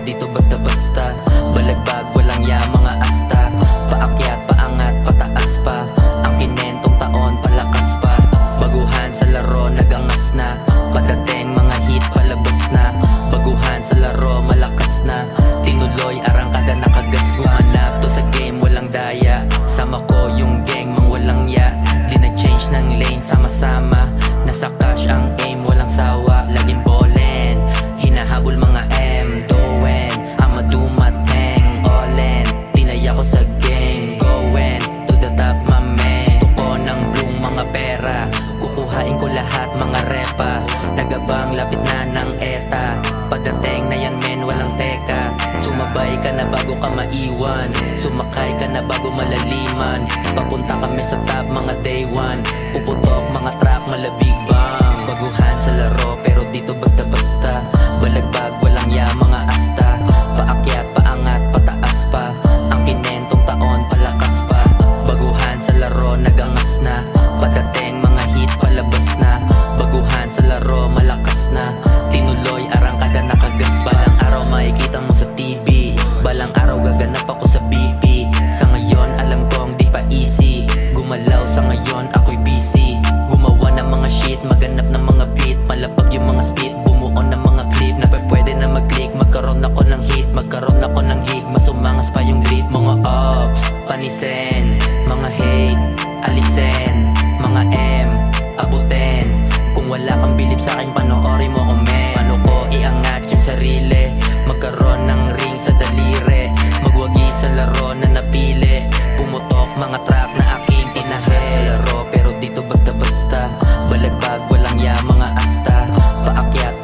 dito basta-basta. Balagbag, walang ya, mga asta. Paakyat, paangat, pataas pa. Ang kinentong taon, palakas pa. Baguhan sa laro, nagangas na. Padating, mga hit, palabas na. Baguhan sa laro, malakas na. Tinuloy, arangkada, nakagaswa na. To sa game, walang daya. Sama ko yung gang, mang walang ya. Di nag-change ng lane, sama-sama. Nasa cash ang aim, walang sawa. Laging ballin', hinahabol mga M. Doen, I'ma do my thing. All in, tinaya ko sa game. Going to the top, my man. Gusto ko ng blue, mga pera. Kukuhain ko lahat, mga repa. Nagabang, lapit na ng ETA. Pagdating na yan, men, walang teka. Sumabay ka na bago ka maiwan. Sumakay ka na bago malaliman. Papunta kami sa top, mga day one. Puputok, mga track, malabig bang. Baguhan sa laro, pero dito basta-basta. Balagbag, walang ya, mga asta. Paakyat, paangat, pataas pa. Ang kinentong taon, palakas pa. Baguhan sa laro, nagangas na. Padating, mga hit, palabas na. Baguhan sa laro, malakas na. Tinuloy, arangkada, nakagas. Balang araw makikita mo sa TV. Balang araw gaganap ako sa BP. Sa ngayon, alam kong di pa easy. Gumalaw sa ngayon, ako'y busy. Gumawa ng mga shit, maganap ng mga beat. Malapag yung mga speed, bumuo ng mga clip. Na pwede na mag-click, magkaroon ako ng hit. Magkaroon ako ng hig, mas umangas pa yung beat. Mga ups, panisen. Mga hate, alisen. Mga M, abutin. Kung wala kang bilib sa'kin, panoorin mo ko, men. Ano ko, iangat yung sarili. Magkaroon ng ring sa daliri. Magwagi sa laro na napili. Pumutok, mga trap na aking tinahe. Sa laro, pero dito basta-basta. Balagbag, walang ya, mga asta. Paakyat,